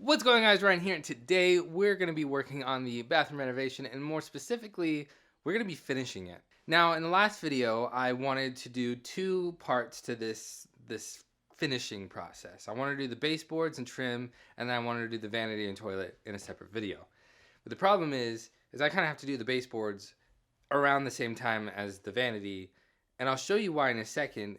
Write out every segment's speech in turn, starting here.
What's going on, guys? Ryan here, and today we're going to be working on the bathroom renovation, and more specifically, we're going to be finishing it. Now, in the last video, I wanted to do two parts to this finishing process. I wanted to do the baseboards and trim, and then I wanted to do the vanity and toilet in a separate video. But the problem is I kind of have to do the baseboards around the same time as the vanity, and I'll show you why in a second,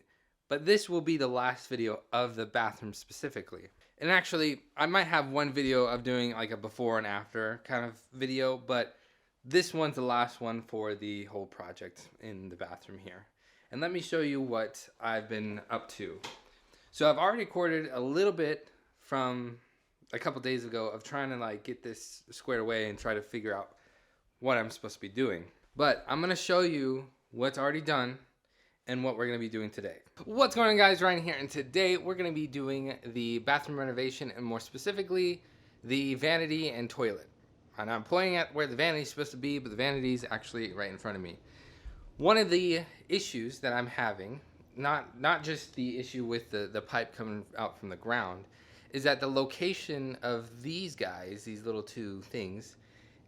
but this will be the last video of the bathroom specifically. And actually, I might have one video of doing like a before and after kind of video, but this one's the last one for the whole project in the bathroom here. And let me show you what I've been up to. So I've already recorded a little bit from a couple days ago of trying to like get this squared away and try to figure out what I'm supposed to be doing. But I'm going to show you what's already done and what we're going to be doing today. What's going on, guys? Ryan here, and today we're going to be doing the bathroom renovation, and more specifically the vanity and toilet. And I'm pointing at where the vanity is supposed to be, but the vanity is actually right in front of me. One of the issues that I'm having, not just the issue with the pipe coming out from the ground, is that the location of these guys, these little two things,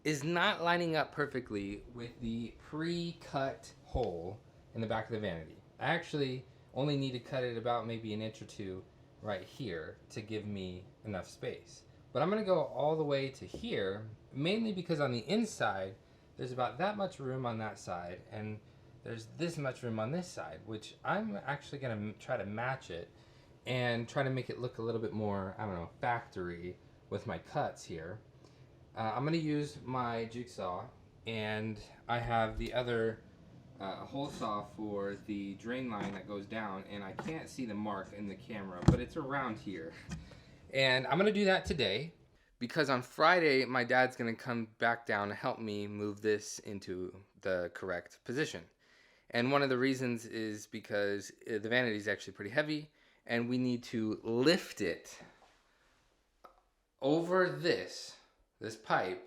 is not lining up perfectly with the pre-cut hole in the back of the vanity. I actually only need to cut it about maybe an inch or two right here to give me enough space. But I'm going to go all the way to here, mainly because on the inside, there's about that much room on that side, and there's this much room on this side, which I'm actually going to try to match it and try to make it look a little bit more, I don't know, factory with my cuts here. I'm going to use my jigsaw, and I have the other hole saw for the drain line that goes down, and I can't see the mark in the camera, but it's around here. And I'm going to do that today because on Friday my dad's going to come back down to help me move this into the correct position. And one of the reasons is because the vanity is actually pretty heavy, and we need to lift it over this pipe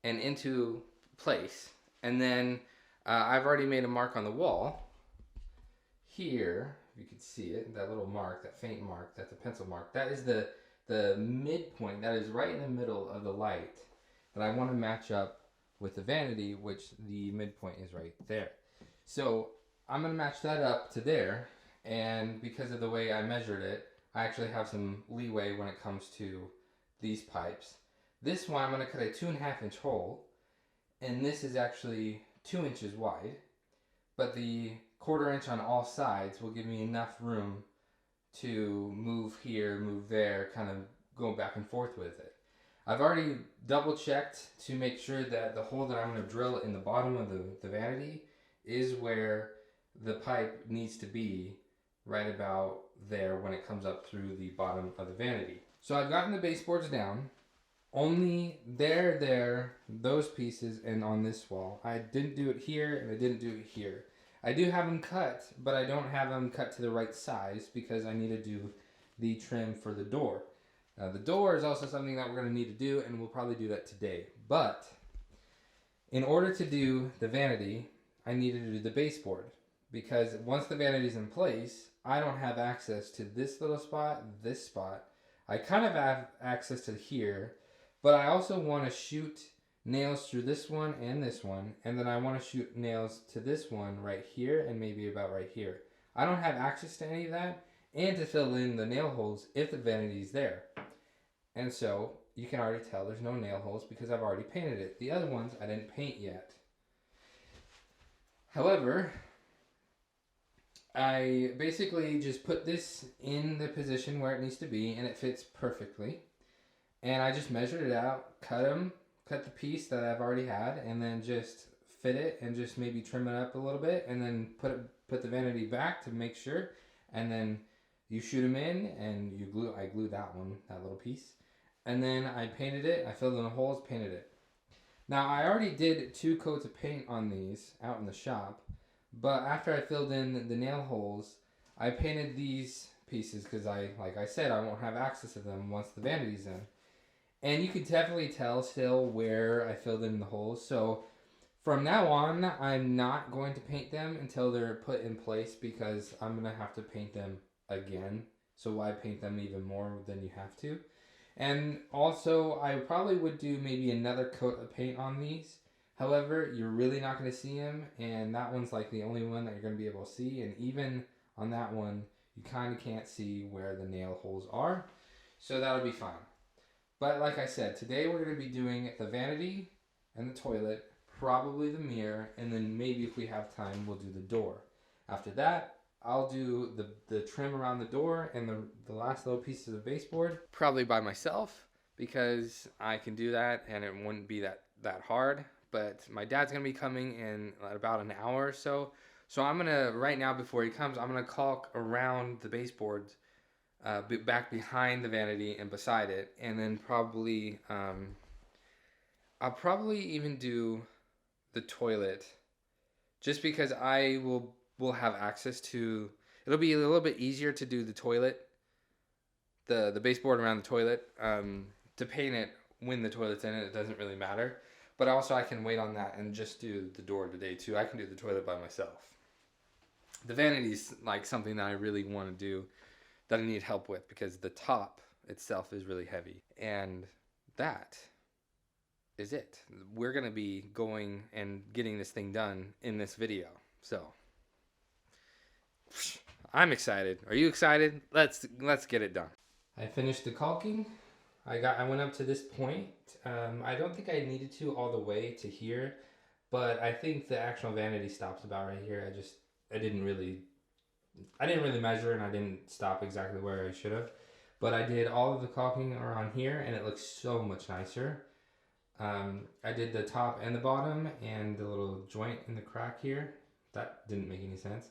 and into place. And then I've already made a mark on the wall here. If you could see it, that little mark, that faint mark, that's a pencil mark. That is the midpoint. That is right in the middle of the light that I want to match up with the vanity, which the midpoint is right there. So I'm going to match that up to there, and because of the way I measured it, I actually have some leeway when it comes to these pipes. This one I'm going to cut a 2.5 inch hole, and this is actually 2 inches wide, but the 1/4 inch on all sides will give me enough room to move here, move there, kind of go back and forth with it. I've already double checked to make sure that the hole that I'm going to drill in the bottom of the vanity is where the pipe needs to be, right about there when it comes up through the bottom of the vanity. So I've gotten the baseboards down. Only those pieces, and on this wall. I didn't do it here, and I didn't do it here. I do have them cut, but I don't have them cut to the right size because I need to do the trim for the door. The door is also something that we're going to need to do, and we'll probably do that today. But in order to do the vanity, I needed to do the baseboard, because once the vanity is in place, I don't have access to this little spot, this spot. I kind of have access to here, but I also want to shoot nails through this one, and then I want to shoot nails to this one right here and maybe about right here. I don't have access to any of that, and to fill in the nail holes if the vanity is there. And so you can already tell there's no nail holes because I've already painted it. The other ones I didn't paint yet. However, I basically just put this in the position where it needs to be, and it fits perfectly. And I just measured it out, cut the piece that I've already had, and then just fit it and just maybe trim it up a little bit, and then put the vanity back to make sure, and then you shoot them in, and I glued that little piece, and then I painted it. I filled in the holes, painted it. Now I already did 2 coats of paint on these out in the shop, but after I filled in the nail holes, I painted these pieces because like I said, I won't have access to them once the vanity's in. And you can definitely tell still where I filled in the holes. So from now on, I'm not going to paint them until they're put in place, because I'm going to have to paint them again. So why paint them even more than you have to? And also, I probably would do maybe another coat of paint on these. However, you're really not going to see them, and that one's like the only one that you're going to be able to see. And even on that one, you kind of can't see where the nail holes are. So that'll be fine. But like I said, today we're going to be doing the vanity and the toilet, probably the mirror, and then maybe if we have time, we'll do the door. After that, I'll do the trim around the door and the last little pieces of baseboard. Probably by myself because I can do that and it wouldn't be that hard. But my dad's going to be coming in about an hour or so. So I'm going to, right now before he comes, I'm going to caulk around the baseboards back behind the vanity and beside it. And then probably, I'll probably even do the toilet just because I will have access to, it'll be a little bit easier to do the toilet, the baseboard around the toilet. To paint it when the toilet's in it doesn't really matter. But also I can wait on that and just do the door today too. I can do the toilet by myself. The vanity's like something that I really want to do, that I need help with because the top itself is really heavy. And that is it. We're going to be going and getting this thing done in this video. So I'm excited. Are you excited? Let's get it done. I finished the caulking. I went up to this point. I don't think I needed to all the way to here, but I think the actual vanity stops about right here. I didn't really measure and I didn't stop exactly where I should have, but I did all of the caulking around here and it looks so much nicer. I did the top and the bottom and the little joint in the crack here. That didn't make any sense.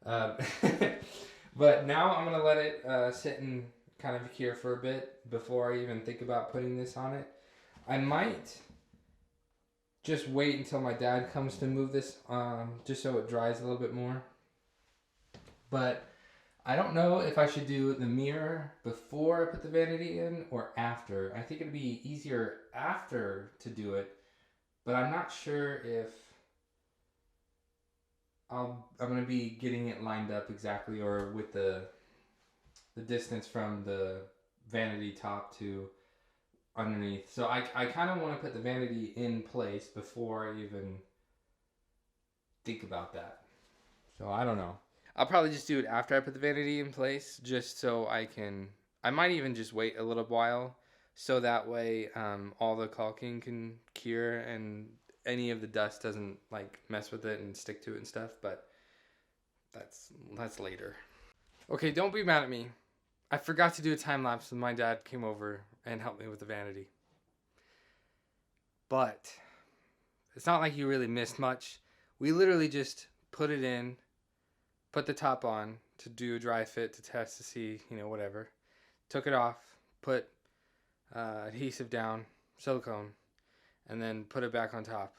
But now I'm gonna let it sit and kind of cure for a bit before I even think about putting this on it. I might just wait until my dad comes to move this, just so it dries a little bit more. But I don't know if I should do the mirror before I put the vanity in or after. I think it'd be easier after to do it, but I'm not sure if I'm going to be getting it lined up exactly or with the distance from the vanity top to underneath. So I kind of want to put the vanity in place before I even think about that. So I don't know. I'll probably just do it after I put the vanity in place, just so I might even just wait a little while, so that way all the caulking can cure and any of the dust doesn't like mess with it and stick to it and stuff, but that's later. Okay, don't be mad at me. I forgot to do a time lapse when my dad came over and helped me with the vanity. But it's not like you really missed much. We literally just put it in, put the top on to do a dry fit to test to see, whatever. Took it off, put adhesive down, silicone, and then put it back on top.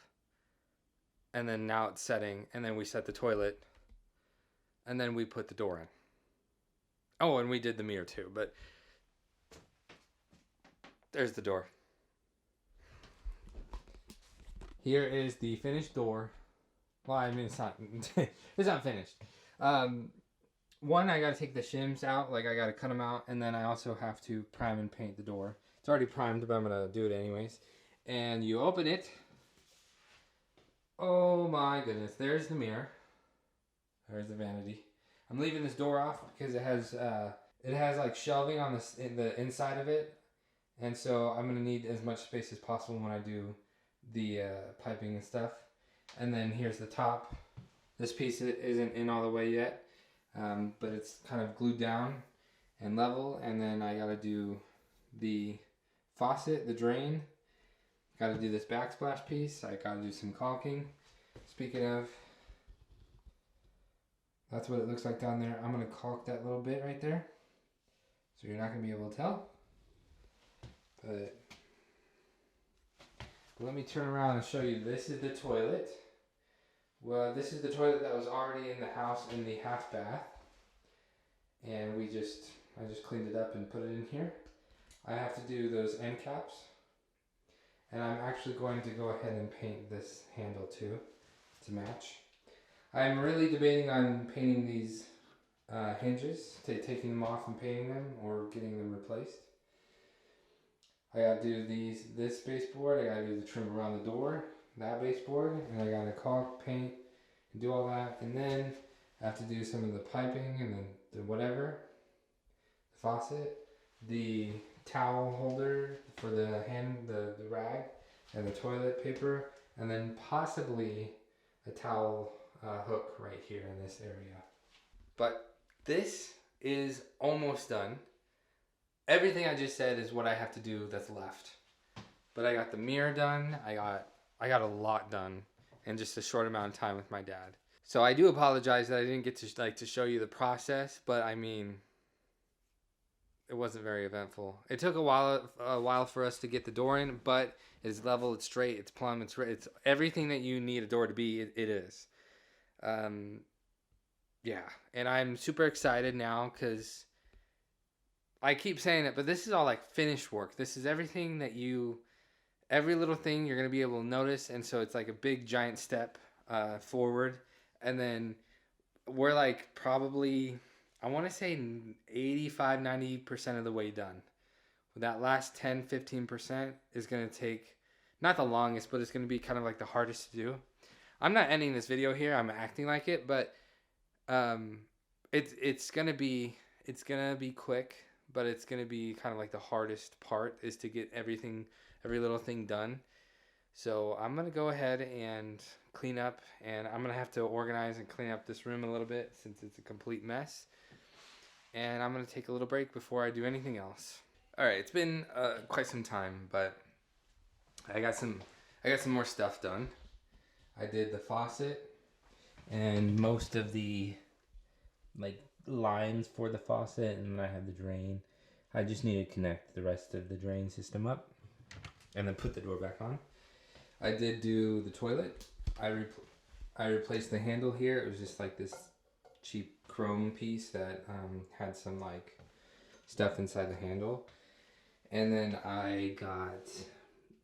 And then now it's setting, and then we set the toilet, and then we put the door in. Oh, and we did the mirror too, but there's the door. Here is the finished door. Well, I mean, it's not it's not finished. One, I gotta take the shims out, like I gotta cut them out, and then I also have to prime and paint the door. It's already primed, but I'm gonna do it anyways. And you open it. Oh my goodness, there's the mirror. There's the vanity. I'm leaving this door off because it has like shelving on the inside of it, and so I'm gonna need as much space as possible when I do the piping and stuff. And then here's the top. This piece isn't in all the way yet, but it's kind of glued down and level. And then I gotta do the faucet, the drain. Gotta do this backsplash piece. I gotta do some caulking. Speaking of, that's what it looks like down there. I'm gonna caulk that little bit right there, so you're not gonna be able to tell. But let me turn around and show you. This is the toilet. Well, this is the toilet that was already in the house in the half bath, and I just cleaned it up and put it in here. I have to do those end caps, and I'm actually going to go ahead and paint this handle too to match. I'm really debating on painting these hinges, taking them off and painting them, or getting them replaced. I gotta do this baseboard, I gotta do the trim around the door, that baseboard, and I gotta caulk, paint, and do all that. And then I have to do some of the piping and then the whatever, the faucet, the towel holder for the rag, and the toilet paper, and then possibly a towel hook right here in this area. But this is almost done. Everything I just said is what I have to do that's left. But I got the mirror done. I got a lot done in just a short amount of time with my dad. So I do apologize that I didn't get to show you the process, but I mean, it wasn't very eventful. It took a while for us to get the door in, but it's level, it's straight, it's plumb, it's everything that you need a door to be. It is. Yeah, and I'm super excited now because I keep saying it, but this is all like finished work. This is everything that every little thing you're going to be able to notice. And so it's like a big giant step forward. And then we're like probably, I want to say 85-90% of the way done. That last 10-15% is going to take, not the longest, but it's going to be kind of like the hardest to do. I'm not ending this video here. I'm acting like it, but it's going to be quick, but it's going to be kind of like the hardest part is to get every little thing done. So I'm going to go ahead and clean up, and I'm going to have to organize and clean up this room a little bit since it's a complete mess. And I'm going to take a little break before I do anything else. All right, it's been quite some time, but I got some more stuff done. I did the faucet and most of the like lines for the faucet, and then I have the drain. I just need to connect the rest of the drain system up and then put the door back on. I did do the toilet. I replaced the handle here. It was just like this cheap chrome piece that had some like stuff inside the handle. And then I got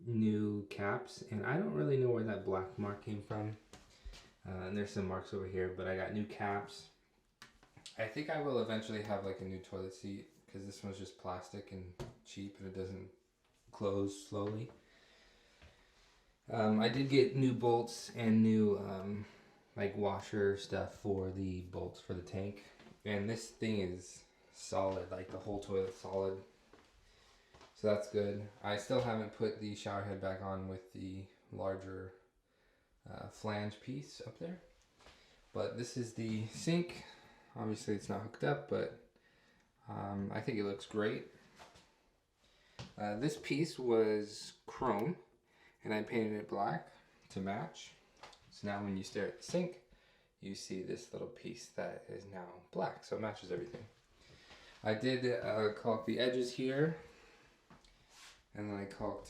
new caps, and I don't really know where that black mark came from. And there's some marks over here, but I got new caps. I think I will eventually have like a new toilet seat because this one's just plastic and cheap and it doesn't close slowly. I did get new bolts and new like washer stuff for the bolts for the tank. And this thing is solid, like the whole toilet's solid. So that's good. I still haven't put the shower head back on with the larger flange piece up there. But this is the sink. Obviously it's not hooked up, but I think it looks great. This piece was chrome, and I painted it black to match. So now when you stare at the sink, you see this little piece that is now black, so it matches everything. I did caulk the edges here, and then I caulked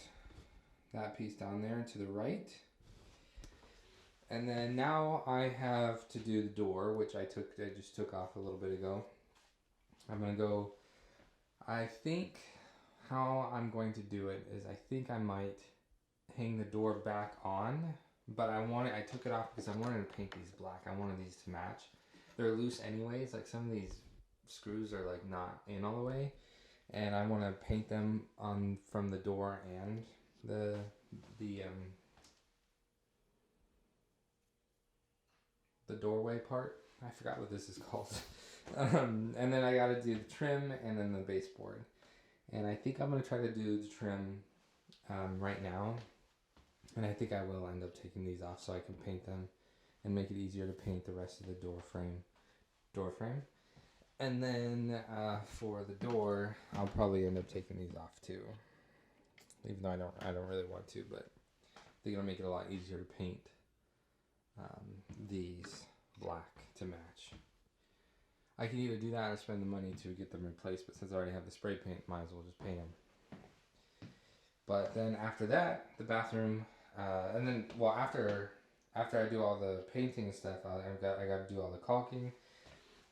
that piece down there to the right. And then now I have to do the door, which I just took off a little bit ago. I'm gonna go, I think how I'm going to do it is I think I might hang the door back on, but I took it off because I wanted to paint these black. I wanted these to match. They're loose anyways, like some of these screws are like not in all the way, and I want to paint them on from the door and the doorway part. I forgot what this is called. And then I got to do the trim and then the baseboard. And I think I'm going to try to do the trim right now. And I think I will end up taking these off so I can paint them and make it easier to paint the rest of the door frame. And then for the door, I'll probably end up taking these off too. Even though I don't really want to, but I think it'll make it a lot easier to paint these black to match. I can either do that or spend the money to get them replaced, but since I already have the spray paint, might as well just paint them. But then after that, the bathroom, and then, well, after I do all the painting and stuff, I got to do all the caulking,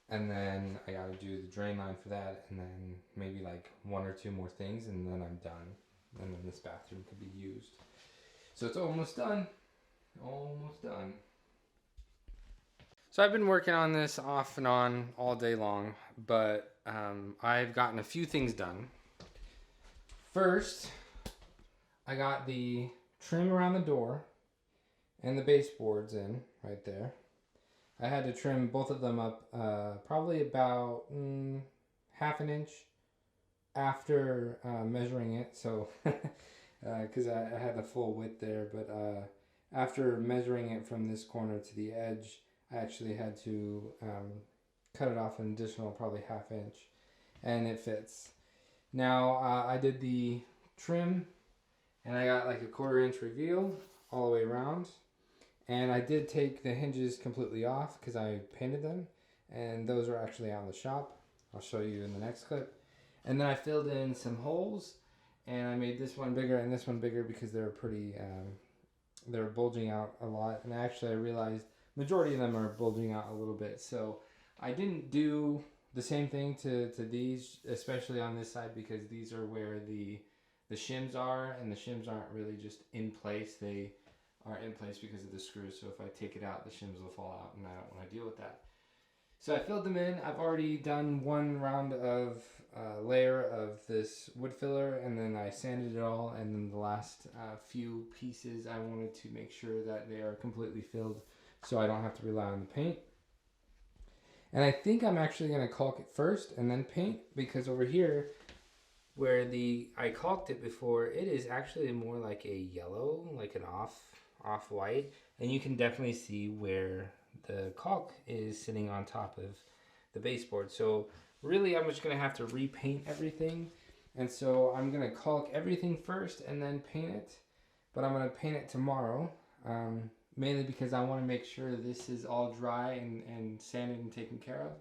and then I got to do the drain line for that, and then maybe like one or two more things, and then I'm done. And then this bathroom could be used. So it's almost done. Almost done. So I've been working on this off and on all day long, but I've gotten a few things done. First, I got the trim around the door and the baseboards in right there. I had to trim both of them up probably about half an inch after measuring it. So, because I had the full width there, but after measuring it from this corner to the edge, I actually had to cut it off an additional probably half inch, and it fits. Now I did the trim, and I got like a 1/4 inch reveal all the way around. And I did take the hinges completely off because I painted them, and those are actually out in the shop. I'll show you in the next clip. And then I filled in some holes, and I made this one bigger and this one bigger because they were pretty, they were bulging out a lot. And actually I realized majority of them are bulging out a little bit. So I didn't do the same thing to these, especially on this side, because these are where the shims are, and the shims aren't really just in place. They are in place because of the screws, so if I take it out, the shims will fall out, and I don't want to deal with that. So I filled them in. I've already done one round of layer of this wood filler, and then I sanded it all, and then the last few pieces I wanted to make sure that they are completely filled so I don't have to rely on the paint. And I think I'm actually going to caulk it first and then paint, because over here where I caulked it before, it is actually more like a yellow, like an off-white, and you can definitely see where the caulk is sitting on top of the baseboard. So really I'm just going to have to repaint everything, and so I'm going to caulk everything first and then paint it, but I'm going to paint it tomorrow, mainly because I want to make sure this is all dry and sanded and taken care of.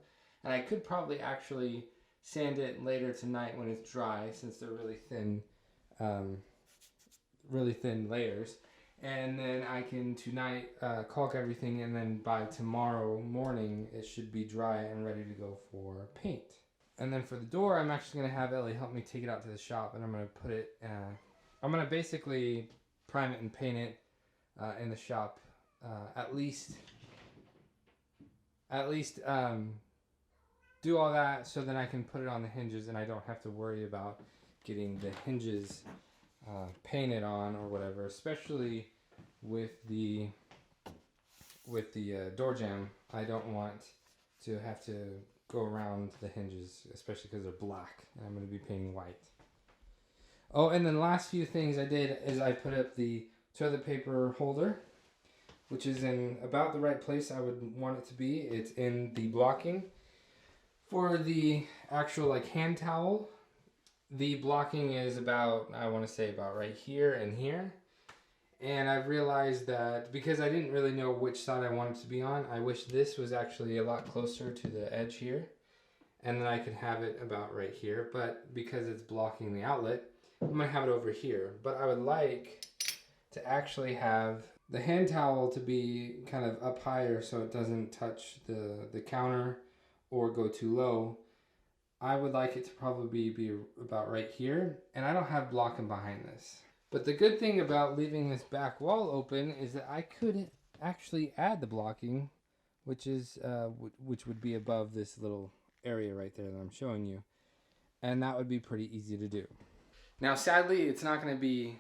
And I could probably actually sand it later tonight when it's dry, since they're really thin layers. And then I can tonight caulk everything, and then by tomorrow morning it should be dry and ready to go for paint. And then for the door, I'm actually going to have Ellie help me take it out to the shop, and I'm going to put it, I'm going to basically prime it and paint it in the shop, at least do all that so then I can put it on the hinges, and I don't have to worry about getting the hinges painted on or whatever, especially with the door jamb. I don't want to have to go around the hinges, especially because they're black, and I'm going to be painting white. Oh, and then the last few things I did is I put up the toilet paper holder, which is in about the right place I would want it to be. It's in the blocking. For the actual like hand towel, the blocking is about, I want to say about right here and here. And I've realized that because I didn't really know which side I wanted to be on, I wish this was actually a lot closer to the edge here. And then I could have it about right here. But because it's blocking the outlet, I'm going to have it over here. But I would like to actually have the hand towel to be kind of up higher so it doesn't touch the counter or go too low. I would like it to probably be about right here, and I don't have blocking behind this. But the good thing about leaving this back wall open is that I could actually add the blocking, which would be above this little area right there that I'm showing you, and that would be pretty easy to do. Now sadly it's not going to be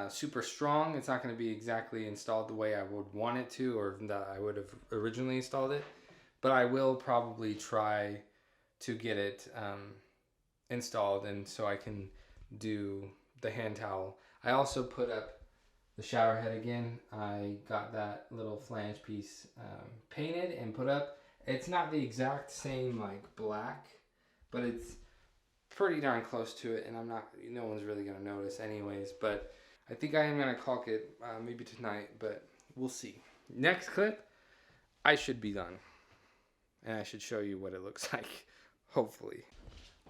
super strong. It's not going to be exactly installed the way I would want it to, or that I would have originally installed it. But I will probably try to get it installed, and so I can do the hand towel. I also put up the shower head again. I got that little flange piece painted and put up. It's not the exact same like black, but it's pretty darn close to it, and no one's really gonna notice anyways. But I think I am gonna caulk it maybe tonight, but we'll see. Next clip, I should be done. And I should show you what it looks like, hopefully.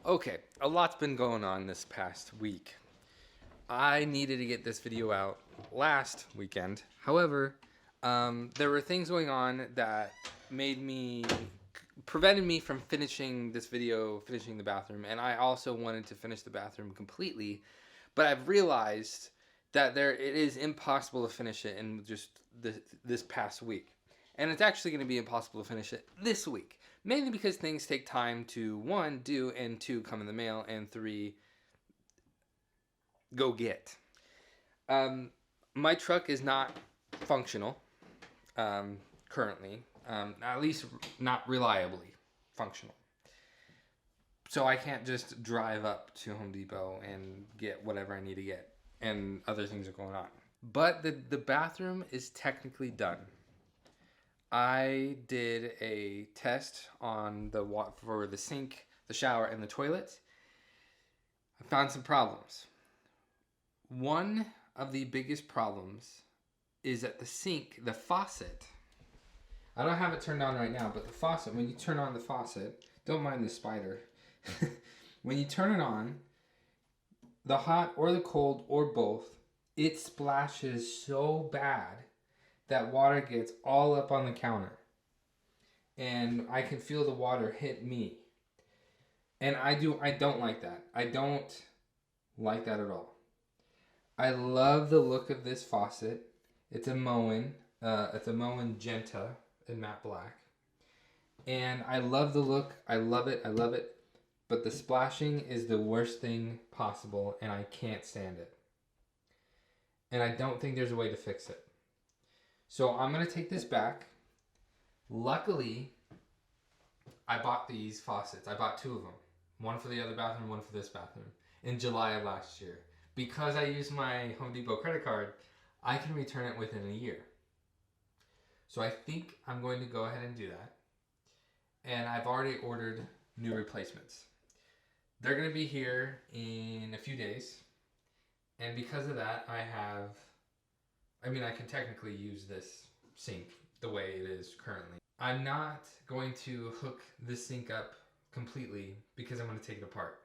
Okay, a lot's been going on this past week. I needed to get this video out last weekend. However, there were things going on that prevented me from finishing this video, finishing the bathroom. And I also wanted to finish the bathroom completely. But I've realized that it is impossible to finish it in just this past week. And it's actually going to be impossible to finish it this week. Mainly because things take time to, 1, do, and 2, come in the mail, and 3, go get. My truck is not functional currently, at least not reliably functional. So I can't just drive up to Home Depot and get whatever I need to get, and other things are going on. But the bathroom is technically done. I did a test on for the sink, the shower, and the toilet. I found some problems. One of the biggest problems is that the sink, the faucet, I don't have it turned on right now, but the faucet, when you turn on the faucet, don't mind the spider. When you turn it on, the hot or the cold or both, it splashes so bad that water gets all up on the counter. And I can feel the water hit me. And I don't like that. I don't like that at all. I love the look of this faucet. It's a Moen. It's a Moen Genta in matte black. And I love the look. I love it. I love it. But the splashing is the worst thing possible, and I can't stand it. And I don't think there's a way to fix it. So I'm going to take this back. Luckily, I bought these faucets. I bought 2 of them. One for the other bathroom, one for this bathroom. In July of last year. Because I used my Home Depot credit card, I can return it within a year. So I think I'm going to go ahead and do that. And I've already ordered new replacements. They're going to be here in a few days. And because of that, I can technically use this sink the way it is currently. I'm not going to hook this sink up completely because I'm going to take it apart.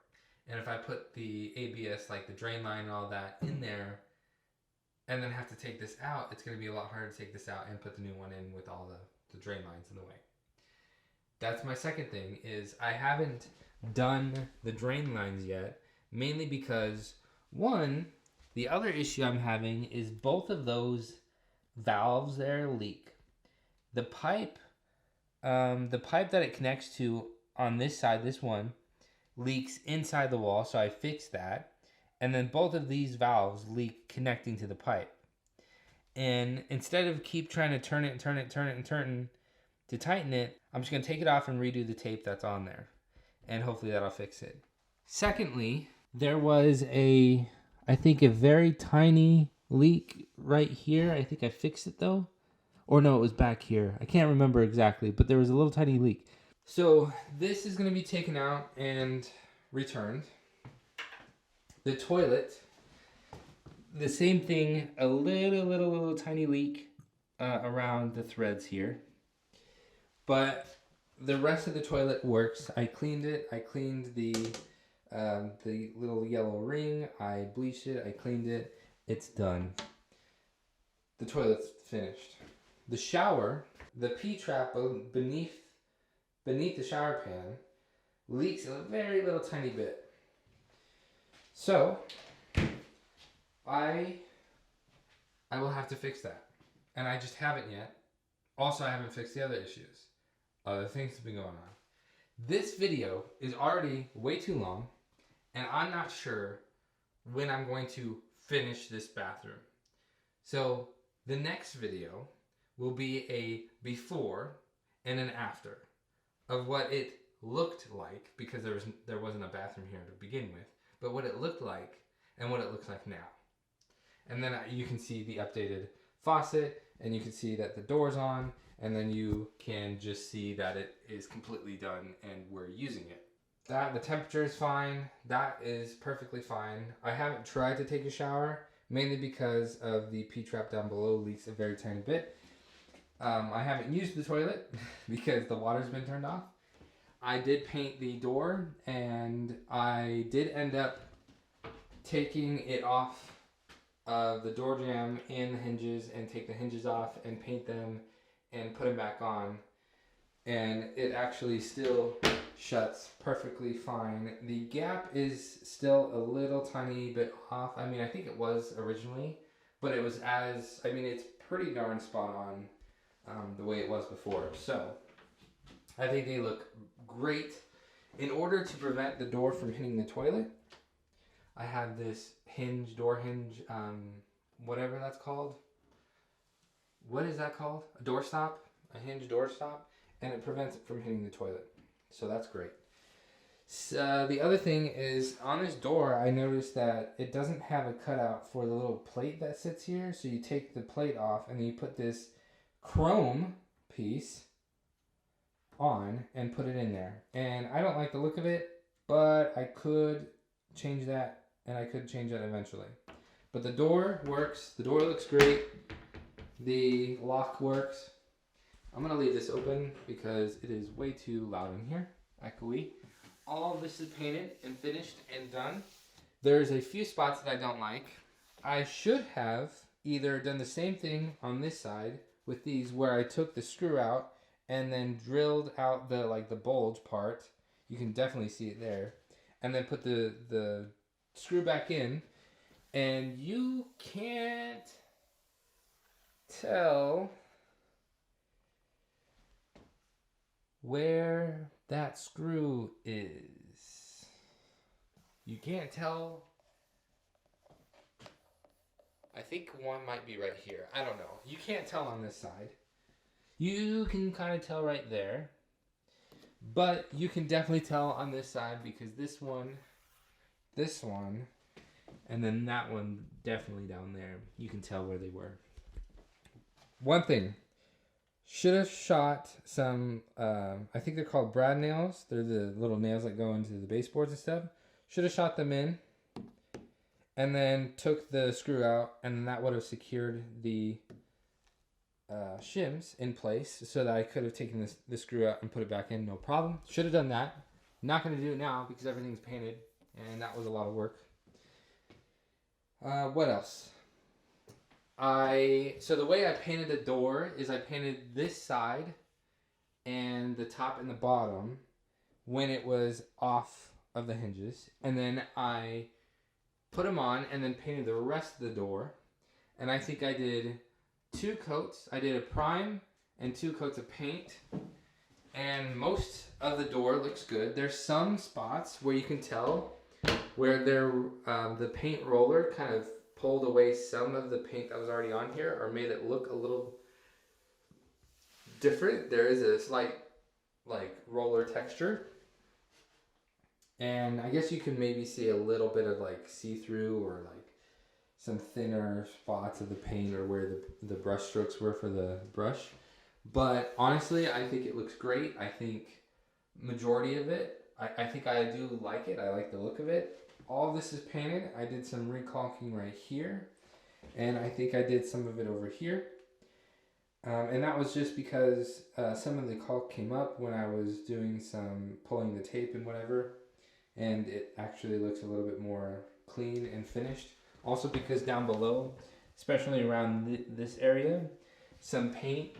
And if I put the ABS, like the drain line and all that, in there, and then have to take this out, it's going to be a lot harder to take this out and put the new one in with all the drain lines in the way. That's my second thing, is I haven't done the drain lines yet, mainly because, one, the other issue I'm having is both of those valves there leak. The pipe that it connects to on this side, this one, leaks inside the wall, so I fixed that. And then both of these valves leak connecting to the pipe. And instead of keep trying to turn it to tighten it, I'm just going to take it off and redo the tape that's on there. And hopefully that'll fix it. Secondly, there was I think a very tiny leak right here. I think I fixed it though. Or no, it was back here. I can't remember exactly, but there was a little tiny leak. So this is going to be taken out and returned. The toilet, the same thing, a little tiny leak around the threads here. But the rest of the toilet works. I cleaned it. I cleaned the little yellow ring. I bleached it. I cleaned it. It's done. The toilet's finished. The shower, the P-trap beneath the shower pan leaks a very little tiny bit. So I will have to fix that. And I just haven't yet. Also, I haven't fixed the other issues. Other things have been going on. This video is already way too long, and I'm not sure when I'm going to finish this bathroom. So the next video will be a before and an after of what it looked like, because there wasn't a bathroom here to begin with, but what it looked like and what it looks like now. And then you can see the updated faucet, and you can see that the door's on, and then you can just see that it is completely done and we're using it. The temperature is fine. That is perfectly fine. I haven't tried to take a shower, mainly because of the P-trap down below leaks a very tiny bit. I haven't used the toilet because the water's been turned off. I did paint the door, and I did end up taking it off of the door jamb and the hinges, and take the hinges off and paint them and put them back on. And it actually still shuts perfectly fine. The gap is still a little tiny bit off. I mean, I think it was originally, but it was it's pretty darn spot on the way it was before. So I think they look great. In order to prevent the door from hitting the toilet, I have this door hinge whatever that's called. What is that called? A doorstop? A hinge doorstop? And it prevents it from hitting the toilet. So that's great. So, the other thing is, on this door, I noticed that it doesn't have a cutout for the little plate that sits here. So you take the plate off and then you put this chrome piece on and put it in there. And I don't like the look of it, but I could change that, and I could change that eventually. But the door works. The door looks great. The lock works. I'm going to leave this open because it is way too loud in here. Echoey. All of this is painted and finished and done. There's a few spots that I don't like. I should have either done the same thing on this side with these, where I took the screw out and then drilled out the bulge part. You can definitely see it there. And then put the screw back in. And you can't tell where that screw is. You can't tell. I think one might be right here. I don't know. You can't tell on this side. You can kind of tell right there. But you can definitely tell on this side because this one, and then that one definitely down there. You can tell where they were. One thing. Should have shot some, I think they're called brad nails. They're the little nails that go into the baseboards and stuff. Should have shot them in. And then took the screw out. And that would have secured the shims in place. So that I could have taken this screw out and put it back in. No problem. Should have done that. Not going to do it now because everything's painted. And that was a lot of work. What else? So the way I painted the door is I painted this side and the top and the bottom when it was off of the hinges. And then I put them on and then painted the rest of the door. And I think I did 2 coats. I did a prime and 2 coats of paint. And most of the door looks good. There's some spots where you can tell where the paint roller kind of pulled away some of the paint that was already on here or made it look a little different. There is a slight roller texture. And I guess you can maybe see a little bit of see-through or some thinner spots of the paint or where the brush strokes were for the brush. But honestly, I think it looks great. I think majority of it, I think I do like it. I like the look of it. All this is painted. I did some recaulking right here. And I think I did some of it over here. And that was just because some of the caulk came up when I was doing some pulling the tape and whatever. And it actually looks a little bit more clean and finished. Also because down below, especially around this area, some paint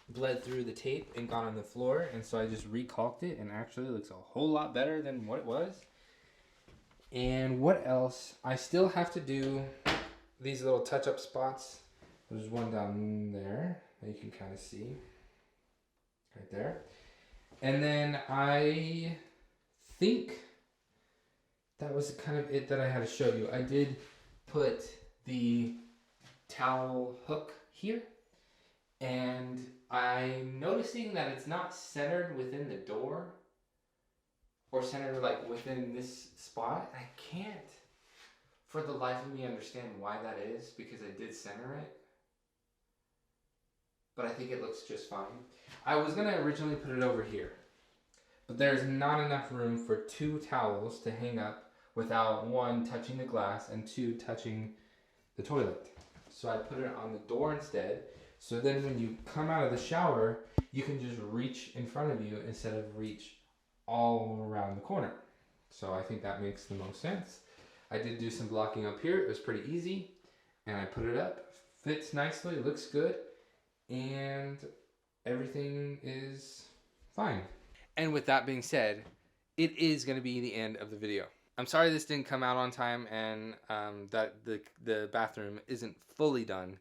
bled through the tape and got on the floor. And so I just recaulked it and actually looks a whole lot better than what it was. And what else? I still have to do these little touch-up spots. There's one down there that you can kind of see. Right there. And then I think that was kind of it that I had to show you. I did put the towel hook here. And I'm noticing that it's not centered within the door. Or centered within this spot. I can't for the life of me understand why that is because I did center it. But I think it looks just fine. I was going to originally put it over here. But there's not enough room for 2 towels to hang up without 1 touching the glass and 2 touching the toilet. So I put it on the door instead. So then when you come out of the shower, you can just reach in front of you instead of reach all around the corner. So I think that makes the most sense. I did do some blocking up here. It was pretty easy. And I put it up. Fits nicely. Looks good. And everything is fine. And with that being said, it is going to be the end of the video. I'm sorry this didn't come out on time and that the bathroom isn't fully done.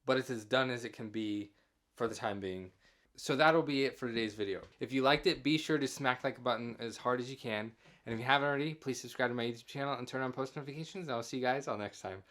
But it's as done as it can be for the time being. So that'll be it for today's video. If you liked it, be sure to smack like button as hard as you can. And if you haven't already, please subscribe to my YouTube channel and turn on post notifications. And I'll see you guys all next time.